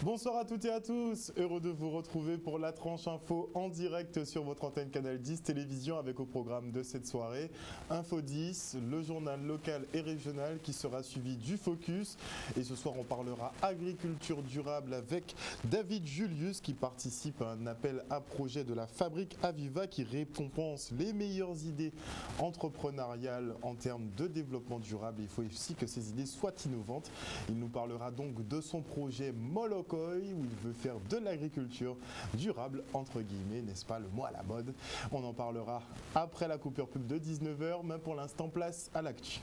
Bonsoir à toutes et à tous, heureux de vous retrouver pour la tranche info en direct sur votre antenne Canal 10 Télévision avec au programme de cette soirée Info 10, le journal local et régional qui sera suivi du Focus. Et ce soir on parlera agriculture durable avec David Julius qui participe à un appel à projet de la Fabrique Aviva qui récompense les meilleures idées entrepreneuriales en termes de développement durable. Il faut aussi que ces idées soient innovantes. Il nous parlera donc de son projet Molokoï où il veut faire de l'agriculture durable, entre guillemets, n'est-ce pas, le mot à la mode. On en parlera après la coupure pub de 19h, mais pour l'instant, place à l'actu.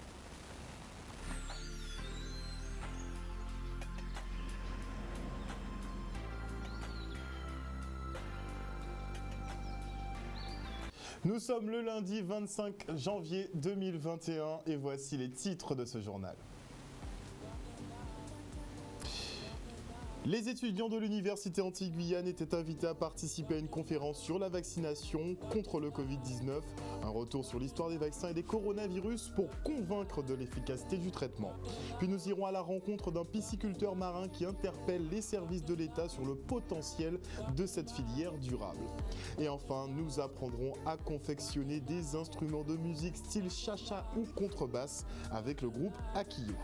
Nous sommes le lundi 25 janvier 2021 et voici les titres de ce journal. Les étudiants de l'Université Antilles-Guyane étaient invités à participer à une conférence sur la vaccination contre le Covid-19. Un retour sur l'histoire des vaccins et des coronavirus pour convaincre de l'efficacité du traitement. Puis nous irons à la rencontre d'un pisciculteur marin qui interpelle les services de l'État sur le potentiel de cette filière durable. Et enfin, nous apprendrons à confectionner des instruments de musique style chacha ou contrebasse avec le groupe Akio.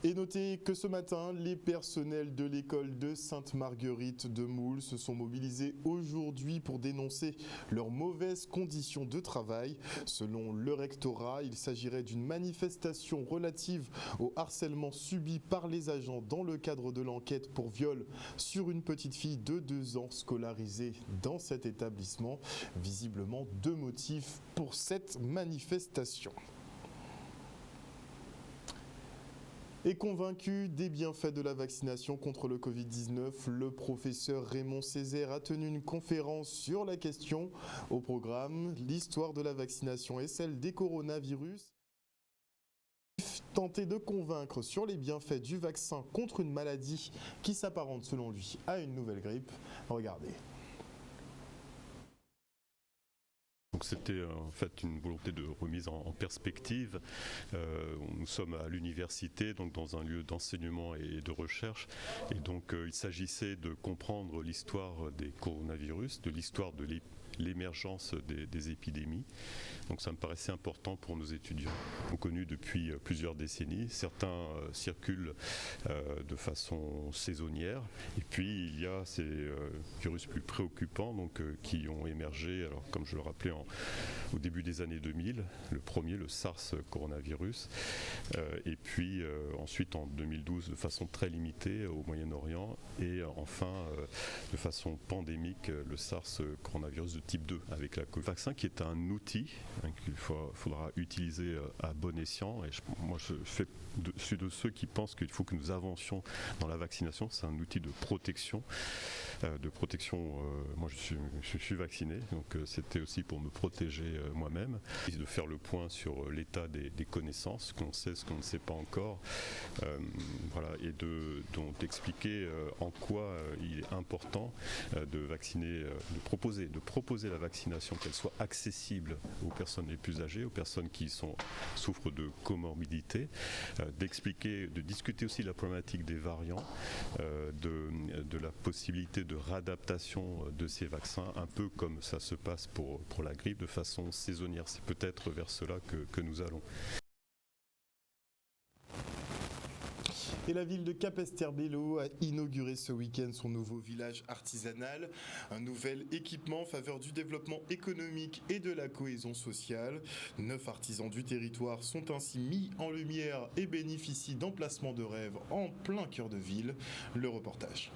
Et notez que ce matin, les personnels de l'école de Sainte-Marguerite de Moule se sont mobilisés aujourd'hui pour dénoncer leurs mauvaises conditions de travail. Selon le rectorat, il s'agirait d'une manifestation relative au harcèlement subi par les agents dans le cadre de l'enquête pour viol sur une petite fille de 2 ans scolarisée dans cet établissement. Visiblement, 2 motifs pour cette manifestation. Et convaincu des bienfaits de la vaccination contre le Covid-19, le professeur Raymond Césaire a tenu une conférence sur la question. Au programme, l'histoire de la vaccination et celle des coronavirus. Tenter de convaincre sur les bienfaits du vaccin contre une maladie qui s'apparente selon lui à une nouvelle grippe. Regardez. Donc c'était en fait une volonté de remise en perspective. Nous sommes à l'université, donc dans un lieu d'enseignement et de recherche. Et donc il s'agissait de comprendre l'histoire des coronavirus, de l'histoire de l'émergence des épidémies. Donc ça me paraissait important pour nos étudiants, connus depuis plusieurs décennies. Certains circulent de façon saisonnière. Et puis il y a ces virus plus préoccupants donc, qui ont émergé, alors, comme je le rappelais, au début des années 2000. Le premier, le SARS coronavirus. Et puis ensuite en 2012 de façon très limitée au Moyen-Orient. Et enfin de façon pandémique le SARS coronavirus de type 2 avec le vaccin qui est un outil qu'il faudra utiliser à bon escient. Et moi je suis de ceux qui pensent qu'il faut que nous avancions dans la vaccination. C'est un outil de protection. Moi je suis vacciné, donc c'était aussi pour me protéger moi-même, et de faire le point sur l'état des connaissances, ce qu'on sait, ce qu'on ne sait pas encore, voilà, et d'expliquer en quoi il est important de vacciner, de proposer la vaccination, qu'elle soit accessible aux personnes les plus âgées, aux personnes qui souffrent de comorbidité, de discuter aussi de la problématique des variants, de la possibilité de réadaptation de ces vaccins, un peu comme ça se passe pour la grippe de façon saisonnière. C'est peut-être vers cela que nous allons. Et la ville de Capesterre-Belle-Eau a inauguré ce week-end son nouveau village artisanal, un nouvel équipement en faveur du développement économique et de la cohésion sociale. 9 artisans du territoire sont ainsi mis en lumière et bénéficient d'emplacements de rêve en plein cœur de ville. Le reportage.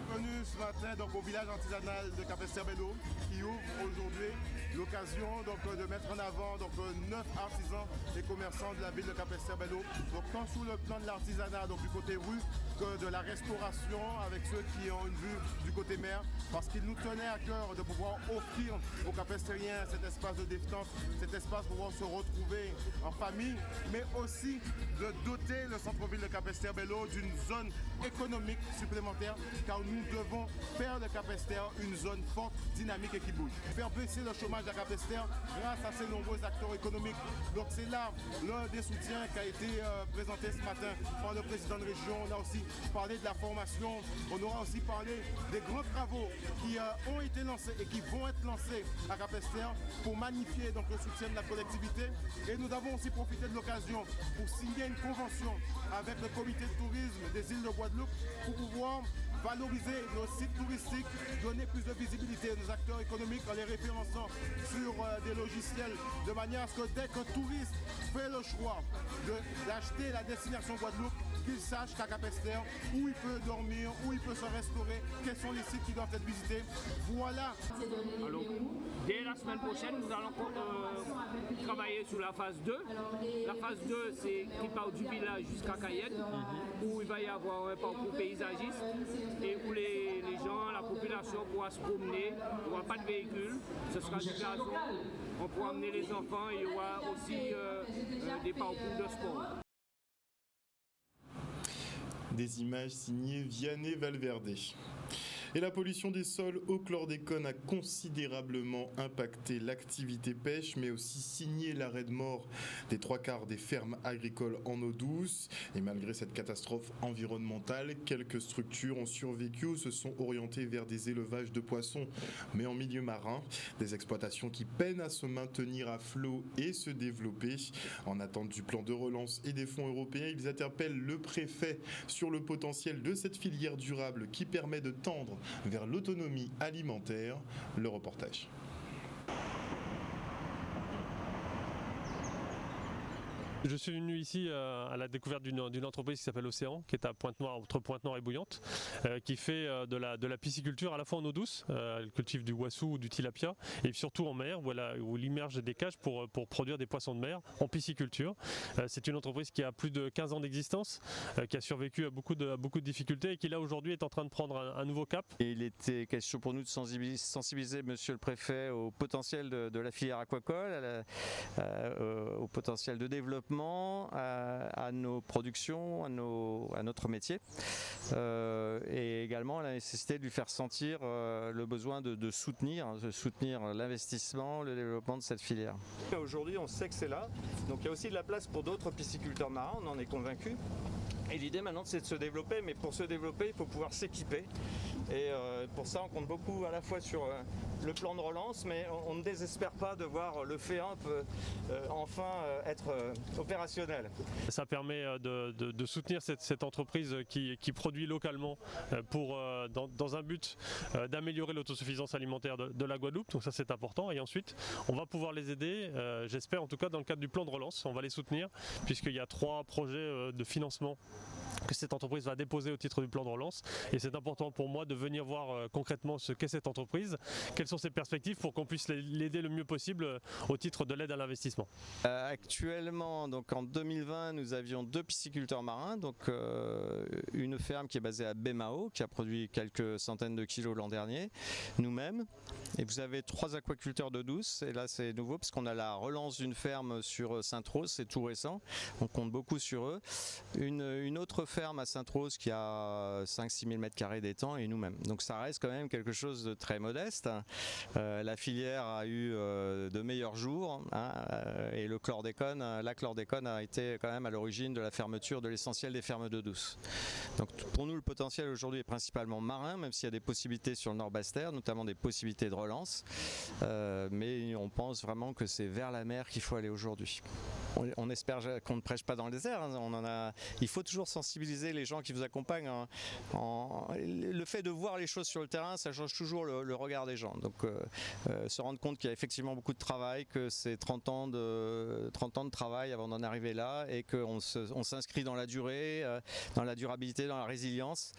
Bienvenue ce matin donc, au village artisanal de Capesterre-Belle-Eau qui ouvre aujourd'hui l'occasion de mettre en avant 9 artisans et commerçants de la ville de Capesterre-Belle-Eau. Donc tant sur le plan de l'artisanat, donc du côté rue, de la restauration avec ceux qui ont une vue du côté mer, parce qu'il nous tenait à cœur de pouvoir offrir aux Capestériens cet espace de détente, cet espace pour pouvoir se retrouver en famille, mais aussi de doter le centre-ville de Capesterre-Belle-Eau d'une zone économique supplémentaire, car nous devons faire de Capesterre une zone forte, dynamique et qui bouge. Faire baisser le chômage à Capesterre grâce à ces nombreux acteurs économiques. Donc c'est là l'un des soutiens qui a été présenté ce matin par le président de région. On a aussi parlé de la formation, on aura aussi parlé des grands travaux qui ont été lancés et qui vont être lancés à Capesterre pour magnifier donc, le soutien de la collectivité. Et nous avons aussi profité de l'occasion pour signer une convention avec le comité de tourisme des îles de Guadeloupe pour pouvoir valoriser nos sites touristiques, donner plus de visibilité à nos acteurs économiques en les référençant sur des logiciels de manière à ce que dès qu'un touriste fait le choix d'acheter la destination Guadeloupe, qu'il sache qu'à Capesterre, où il peut dormir, où il peut se restaurer, quels sont les sites qui doivent être visités. Voilà. Alors, dès la semaine prochaine, nous allons travailler sur la phase 2. La phase 2, c'est qui part du village jusqu'à Cayenne, où il va y avoir un parcours paysagiste et où les gens, la population pourra se promener. Il n'y aura pas de véhicule, ce sera du gazon. On pourra amener les enfants et il y aura aussi des parcours de sport. Des images signées Vianney Valverde. Et la pollution des sols au chlordécone a considérablement impacté l'activité pêche, mais aussi signé l'arrêt de mort des 3/4 des fermes agricoles en eau douce. Et malgré cette catastrophe environnementale, quelques structures ont survécu ou se sont orientées vers des élevages de poissons, mais en milieu marin. Des exploitations qui peinent à se maintenir à flot et se développer. En attente du plan de relance et des fonds européens, ils interpellent le préfet sur le potentiel de cette filière durable qui permet de tendre vers l'autonomie alimentaire. Le reportage. Je suis venu ici à la découverte d'une entreprise qui s'appelle Océan, qui est à Pointe-Noire, entre Pointe-Noire et Bouillante, qui fait de la pisciculture à la fois en eau douce, elle cultive du wassou ou du tilapia, et surtout en mer, où il immerge des cages pour produire des poissons de mer en pisciculture. C'est une entreprise qui a plus de 15 ans d'existence, qui a survécu à beaucoup de difficultés et qui là aujourd'hui est en train de prendre un nouveau cap. Et il était question pour nous de sensibiliser monsieur le préfet au potentiel de la filière aquacole, au potentiel de développement, à nos productions, à notre métier, et également à la nécessité de lui faire sentir le besoin de soutenir l'investissement, le développement de cette filière. Aujourd'hui, on sait que c'est là, donc il y a aussi de la place pour d'autres pisciculteurs marins, on en est convaincus. Et l'idée maintenant c'est de se développer, mais pour se développer il faut pouvoir s'équiper. Et pour ça on compte beaucoup à la fois sur le plan de relance, mais on ne désespère pas de voir le FEAMP enfin être opérationnel. Ça permet de soutenir cette entreprise qui produit localement dans un but d'améliorer l'autosuffisance alimentaire de la Guadeloupe, donc ça c'est important. Et ensuite on va pouvoir les aider, j'espère en tout cas dans le cadre du plan de relance, on va les soutenir puisqu'il y a 3 projets de financement que cette entreprise va déposer au titre du plan de relance, et c'est important pour moi de venir voir concrètement ce qu'est cette entreprise, quelles sont ses perspectives pour qu'on puisse l'aider le mieux possible au titre de l'aide à l'investissement. Actuellement, donc en 2020, nous avions 2 pisciculteurs marins, donc une ferme qui est basée à Bémao, qui a produit quelques centaines de kilos l'an dernier, nous-mêmes, et vous avez 3 aquaculteurs d'eau douce, et là c'est nouveau parce qu'on a la relance d'une ferme sur Sainte-Rose, c'est tout récent, on compte beaucoup sur eux. Une autre ferme à Sainte-Rose qui a 5-6 000 m² d'étang et nous-mêmes. Donc ça reste quand même quelque chose de très modeste. La filière a eu de meilleurs jours, et la chlordécone a été quand même à l'origine de la fermeture de l'essentiel des fermes d'eau douce. Donc pour nous le potentiel aujourd'hui est principalement marin, même s'il y a des possibilités sur le Nord-Basse-Terre, notamment des possibilités de relance, mais on pense vraiment que c'est vers la mer qu'il faut aller aujourd'hui. On espère qu'on ne prêche pas dans le désert, il faut toujours sensibiliser les gens qui vous accompagnent. Le fait de voir les choses sur le terrain, ça change toujours le regard des gens. Donc se rendre compte qu'il y a effectivement beaucoup de travail, que c'est 30 ans de travail avant d'en arriver là, et qu'on s'inscrit dans la durée, dans la durabilité, dans la résilience.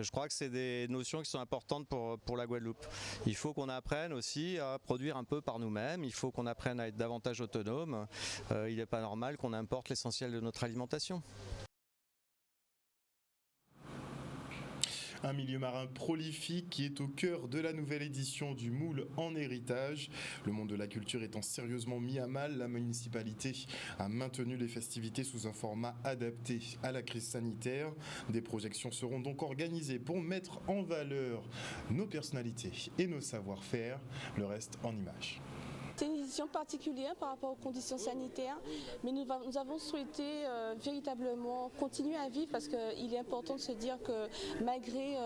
Je crois que c'est des notions qui sont importantes pour la Guadeloupe. Il faut qu'on apprenne aussi à produire un peu par nous-mêmes, il faut qu'on apprenne à être davantage autonome. Il n'est pas normal qu'on importe l'essentiel de notre alimentation. Un milieu marin prolifique qui est au cœur de la nouvelle édition du Moule en héritage. Le monde de la culture étant sérieusement mis à mal, la municipalité a maintenu les festivités sous un format adapté à la crise sanitaire. Des projections seront donc organisées pour mettre en valeur nos personnalités et nos savoir-faire. Le reste en images. C'est une édition particulière par rapport aux conditions sanitaires, mais nous avons souhaité véritablement continuer à vivre parce qu'il est important de se dire que malgré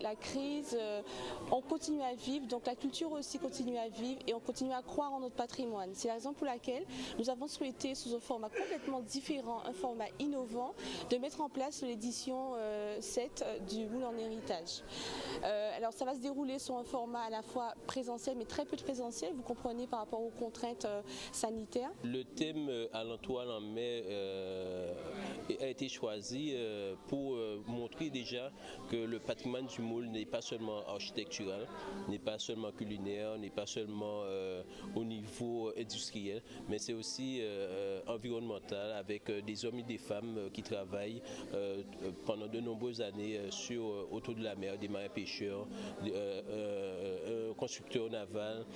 la crise, on continue à vivre, donc la culture aussi continue à vivre et on continue à croire en notre patrimoine. C'est la raison pour laquelle nous avons souhaité, sous un format complètement différent, un format innovant, de mettre en place l'édition 7 du Moule en héritage. Alors ça va se dérouler sur un format à la fois présentiel mais très peu de présentiel, vous comprenez, par rapport aux contraintes sanitaires. Le thème à l'entoile en mai a été choisi pour montrer déjà que le patrimoine du Moule n'est pas seulement architectural, n'est pas seulement culinaire, n'est pas seulement au niveau industriel, mais c'est aussi environnemental avec des hommes et des femmes qui travaillent pendant de nombreuses années autour de la mer, des marins pêcheurs, constructeurs navals,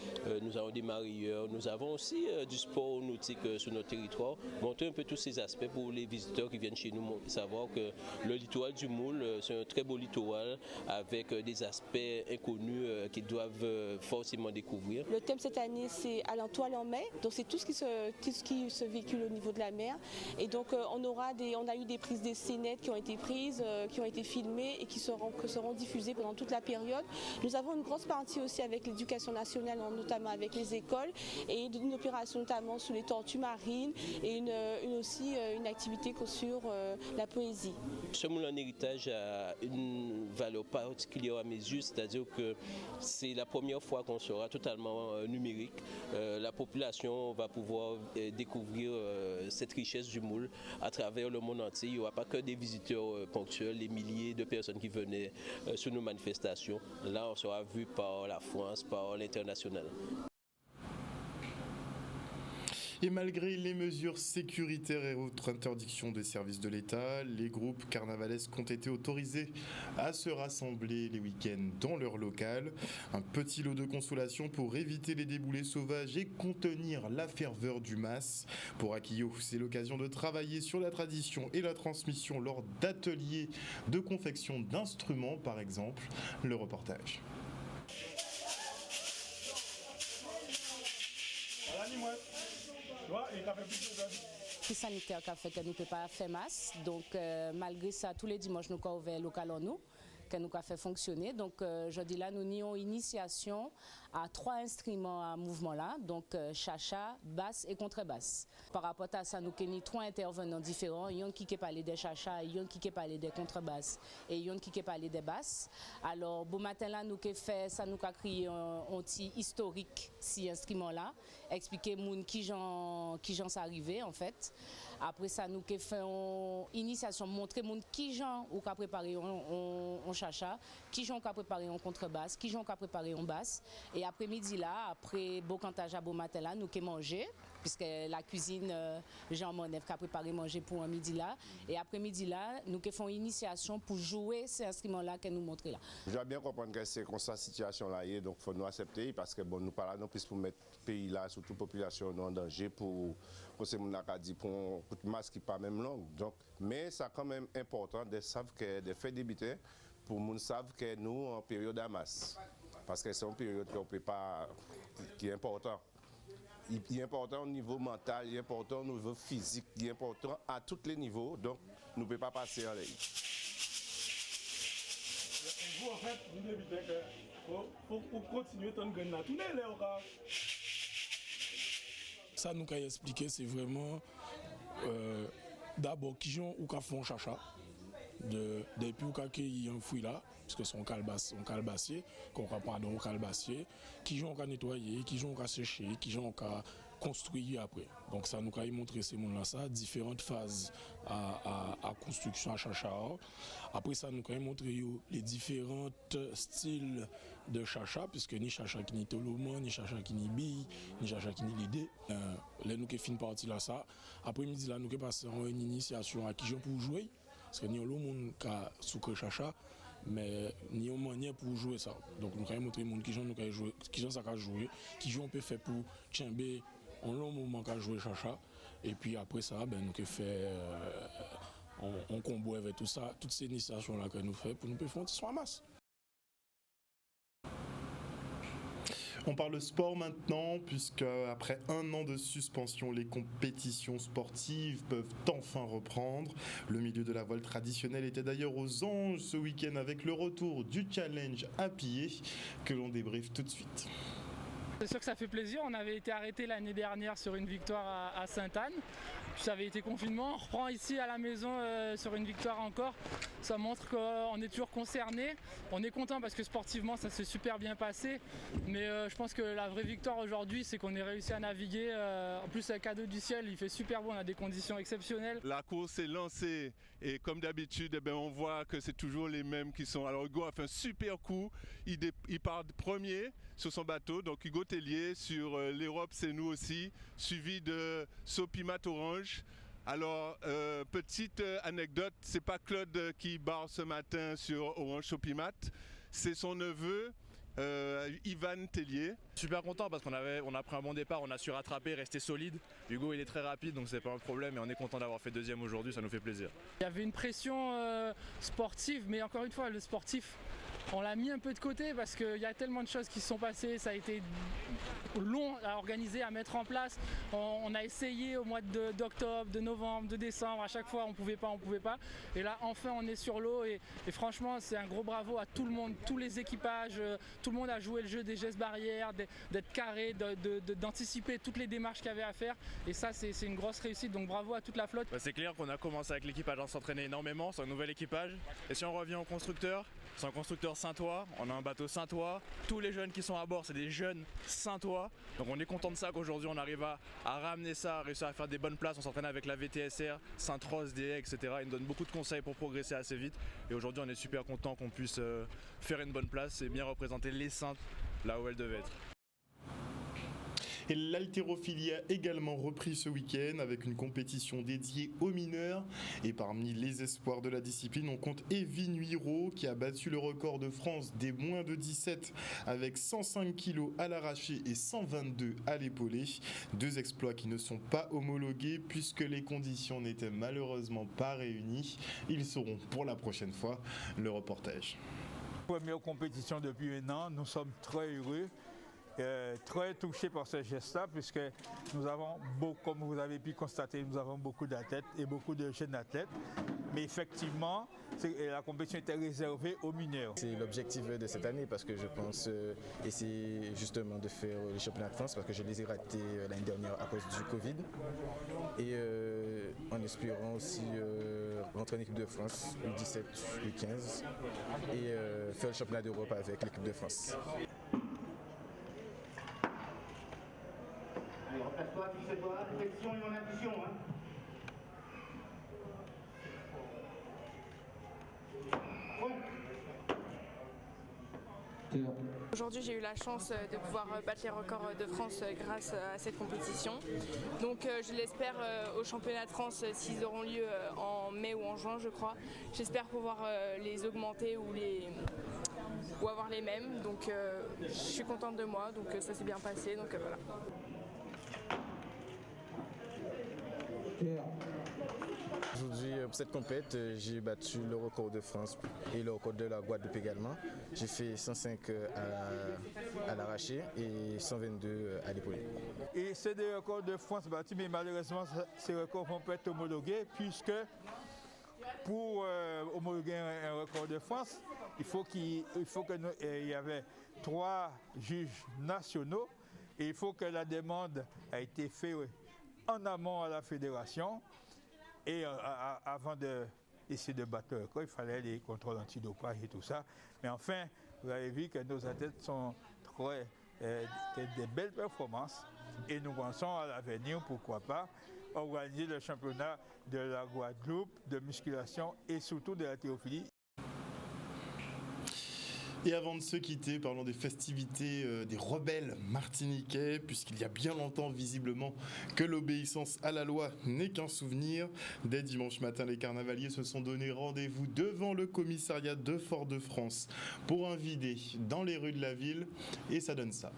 nous avons des marieurs, nous avons aussi du sport nautique sur notre territoire, montrer un peu tous ces aspects pour les visiteurs qui viennent chez nous, savoir que le littoral du Moule, c'est un très beau littoral avec des aspects inconnus qu'ils doivent forcément découvrir. Le thème cette année, c'est à l'entoile en mai, donc c'est tout ce qui se véhicule au niveau de la mer. Et donc on a eu des prises des scénettes qui ont été prises, qui ont été filmées et qui seront diffusées pendant toute la période. Nous avons une grosse partie aussi avec l'éducation nationale, notamment avec les écoles, et une opération notamment sur les tortues marines et aussi une activité sur la poésie. Ce Moule en héritage a une valeur particulière à mes yeux, c'est-à-dire que c'est la première fois qu'on sera totalement numérique. La population va pouvoir découvrir cette richesse du Moule à travers le monde entier. Il n'y aura pas que des visiteurs ponctuels, les milliers de personnes qui venaient sur nos manifestations. Là, on sera vu par la France, par l'international. Et malgré les mesures sécuritaires et autres interdictions des services de l'État, les groupes carnavalesques ont été autorisés à se rassembler les week-ends dans leur local. Un petit lot de consolation pour éviter les déboulés sauvages et contenir la ferveur du mas. Pour Akio, c'est l'occasion de travailler sur la tradition et la transmission lors d'ateliers de confection d'instruments, par exemple. Le reportage. Crise sanitaire qui a fait que nous ne pouvons pas faire masse. Donc malgré ça, tous les dimanches, nous avons ouvert local en nous, que nous avons fait fonctionner. Donc je dis là, nous avons une initiation à 3 instruments à mouvement là, donc chacha, basse et contrebasse. Par rapport à ça, nous avons 3 intervenants différents. Il y en a qui parlent des chacha, il y en a qui parlent des contrebasses et il y en a qui parlent des basses. Alors, bon matin là, nous avons fait ça, nous avons créé un outil historique, ces instruments-là, expliquer moun qui j'en s'arrivait en fait. Après ça, nous avons fait une initiation, montrer moun qui j'en ou qu'a préparé en chacha, qui j'en qu'a préparé en contrebasse, qui j'en qu'a préparé en basse. Et après-midi là, après beau cantage à beau matin là, nous avons mangé, puisque la cuisine Jean Monève qui a préparé manger pour un midi là. Et après-midi là, nous avons fait une initiation pour jouer ces instruments-là que nous montrons là. Je dois bien comprendre que c'est comme ça la situation là, donc il faut nous accepter parce que bon, nous parlons non plus pour mettre le pays là, surtout la population en danger pour c'est mon dit pour une masse qui pas même longue. Donc, mais c'est quand même important de savoir que de faire débuter pour nous savent que nous en période de masse. Parce que c'est une période qu'on peut pas, qui est important. Il est important au niveau mental, il est important au niveau physique, il est important à tous les niveaux. Donc, nous ne pouvons pas passer en ligne. Vous, en fait, vous débutez que pour continuer ton gain là, tous les ça nous a expliqué, c'est vraiment d'abord qui ont ou qui font chacha. Depuis qu'il y a un fouille là, parce que c'est un calebassier, qu'on va pardon, un calebassier, qui ont qu'à nettoyer, qui ont qu'à sécher, qui ont qu'à construire après. Donc ça nous a montré ces mondes là ça, différentes phases à construction à chacha. Après ça nous a montré les différents styles de chacha, puisque ni chacha qui ni toloman, ni chacha qui ni bille, ni chacha qui ni l'idée. Là nous avons fini partie là ça. Après midi là nous avons passé une initiation à qui pour jouer. Parce que nous avons des gens qui sont chacha, mais ni une manière pour jouer ça. Donc nous allons montrer aux gens qui jouent, qui ça qu'à jouer, qui jouent on peut faire pour Tchambé en long moment qu'à jouer chacha. Et puis après ça, ben, nous fait on combo avec tout ça, toutes ces initiations là que nous faisons pour nous faire un petit soin masse. On parle sport maintenant, puisque après un an de suspension, les compétitions sportives peuvent enfin reprendre. Le milieu de la voile traditionnelle était d'ailleurs aux anges ce week-end avec le retour du challenge à pied que l'on débriefe tout de suite. C'est sûr que ça fait plaisir, on avait été arrêté l'année dernière sur une victoire à Sainte-Anne, puis ça avait été confinement, on reprend ici à la maison sur une victoire encore, ça montre qu'on est toujours concerné, on est content parce que sportivement ça s'est super bien passé, mais je pense que la vraie victoire aujourd'hui c'est qu'on ait réussi à naviguer, en plus le cadeau du ciel il fait super beau, on a des conditions exceptionnelles. La course est lancée et comme d'habitude on voit que c'est toujours les mêmes qui sont, alors Hugo a fait un super coup, il part premier sur son bateau, donc Hugo Tellier sur l'Europe c'est nous aussi, suivi de Sopimat Orange. Alors petite anecdote, c'est pas Claude qui barre ce matin sur Orange Sopimat, c'est son neveu Ivan Tellier. Super content parce qu'on a pris un bon départ, on a su rattraper, rester solide. Hugo il est très rapide donc c'est pas un problème et on est content d'avoir fait deuxième aujourd'hui, ça nous fait plaisir. Il y avait une pression sportive, mais encore une fois le sportif on l'a mis un peu de côté parce qu'il y a tellement de choses qui se sont passées, ça a été long à organiser, à mettre en place. On a essayé au mois d'octobre, de novembre, de décembre, à chaque fois on pouvait pas. Et là enfin on est sur l'eau et franchement c'est un gros bravo à tout le monde, tous les équipages, tout le monde a joué le jeu des gestes barrières, d'être carré, d'anticiper toutes les démarches qu'il y avait à faire. Et ça c'est une grosse réussite, donc bravo à toute la flotte. C'est clair qu'on a commencé avec l'équipage à s'entraîner énormément, c'est un nouvel équipage. Et si on revient au constructeur, c'est un constructeur Saint-Ouen, on a un bateau Saint-Ouen, tous les jeunes qui sont à bord c'est des jeunes Saint-Ouen, donc on est content de ça qu'aujourd'hui on arrive à ramener ça, à réussir à faire des bonnes places, on s'entraîne avec la VTSR, Saint-Rose, DE, etc. Ils nous donnent beaucoup de conseils pour progresser assez vite et aujourd'hui on est super content qu'on puisse faire une bonne place et bien représenter les Saintes là où elles devaient être. Et l'haltérophilie a également repris ce week-end avec une compétition dédiée aux mineurs. Et parmi les espoirs de la discipline, on compte Evie Nuiro qui a battu le record de France des moins de 17 avec 105 kg à l'arraché et 122 à l'épaulé. Deux exploits qui ne sont pas homologués puisque les conditions n'étaient malheureusement pas réunies. Ils seront pour la prochaine fois. Le reportage. Première compétition depuis un an, nous sommes très heureux. Très touché par ce geste-là, puisque nous avons, comme vous avez pu constater, nous avons beaucoup d'athlètes et beaucoup de jeunes athlètes. Mais effectivement, la compétition était réservée aux mineurs. C'est l'objectif de cette année parce que je pense essayer justement de faire les championnats de France parce que je les ai ratés l'année dernière à cause du Covid. Et en espérant aussi rentrer en équipe de France, U17, U15 et faire le championnat d'Europe avec l'équipe de France. Aujourd'hui, j'ai eu la chance de pouvoir battre les records de France grâce à cette compétition. Donc je l'espère aux championnats de France s'ils auront lieu en mai ou en juin, je crois. J'espère pouvoir les augmenter ou avoir les mêmes. Donc je suis contente de moi, donc ça s'est bien passé. Donc voilà. Aujourd'hui, pour cette compète, j'ai battu le record de France et le record de la Guadeloupe également. J'ai fait 105 à l'arraché et 122 à l'épaulé. Et c'est des records de France battus, mais malheureusement, ces records vont pas être homologués puisque pour homologuer un record de France, il faut qu'il y avait 3 juges nationaux et il faut que la demande a été faite en amont à la fédération. Et avant d'essayer de battre le record, il fallait les contrôles antidopage et tout ça. Mais enfin, vous avez vu que nos athlètes sont des belles performances. Et nous pensons à l'avenir, pourquoi pas, organiser le championnat de la Guadeloupe de musculation et surtout de l'haltérophilie. Et avant de se quitter, parlons des festivités des rebelles martiniquais, puisqu'il y a bien longtemps visiblement que l'obéissance à la loi n'est qu'un souvenir. Dès dimanche matin, les carnavaliers se sont donné rendez-vous devant le commissariat de Fort-de-France pour un vidé dans les rues de la ville, et ça donne ça.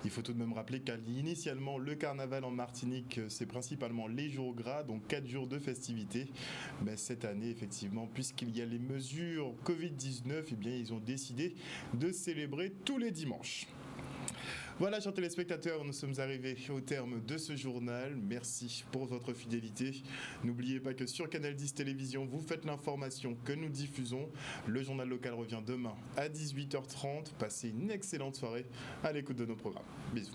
Il faut tout de même rappeler qu'initialement, le carnaval en Martinique, c'est principalement les jours gras, donc 4 jours de festivités. Mais cette année, effectivement, puisqu'il y a les mesures Covid-19, eh bien, ils ont décidé de célébrer tous les dimanches. Voilà, chers téléspectateurs, nous sommes arrivés au terme de ce journal. Merci pour votre fidélité. N'oubliez pas que sur Canal 10 Télévision, vous faites l'information que nous diffusons. Le journal local revient demain à 18h30. Passez une excellente soirée à l'écoute de nos programmes. Bisous.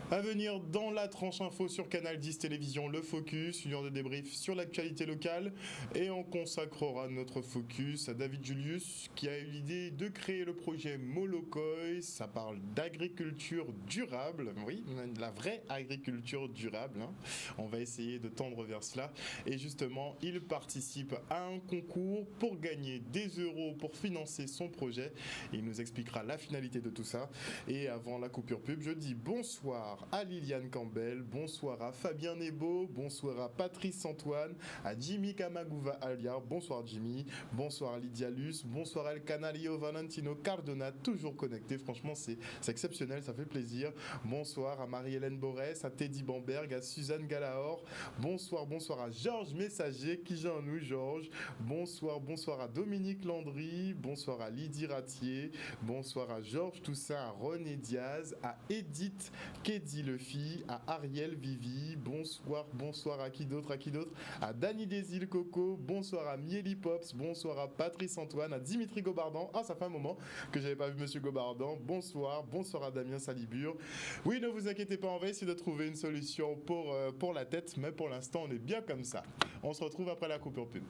À venir dans la tranche info sur Canal 10 Télévision, le Focus, une heure de débrief sur l'actualité locale, et on consacrera notre focus à David Julius qui a eu l'idée de créer le projet Molokoï. Ça parle d'agriculture durable, oui, la vraie agriculture durable, hein. On va essayer de tendre vers cela, et justement il participe à un concours pour gagner des euros pour financer son projet. Il nous expliquera la finalité de tout ça, et avant la coupure pub, je dis bonsoir à Liliane Campbell, bonsoir à Fabien Nebo, bonsoir à Patrice Antoine, à Jimmy Kamagouva Aliar, bonsoir Jimmy, bonsoir à Lydia Luce, bonsoir à El Canario Valentino Cardona, toujours connecté, franchement c'est exceptionnel, ça fait plaisir. Bonsoir à Marie-Hélène Borès, à Teddy Bamberg, à Suzanne Galahor, bonsoir à Georges Messager, qui j'en nous Georges, bonsoir à Dominique Landry, bonsoir à Lydie Ratier, bonsoir à Georges Toussaint, à René Diaz, à Edith Kedi Lefi, à Ariel Vivi, bonsoir à qui d'autre, à Dany Desil Coco, bonsoir à Mieli Pops, bonsoir à Patrice Antoine, à Dimitri Gobardan, ça fait un moment que j'avais pas vu Monsieur Gobardan, bonsoir à Damien Salibur. Oui, ne vous inquiétez pas, on va essayer de trouver une solution pour la tête, mais pour l'instant on est bien comme ça. On se retrouve après la coupure pub.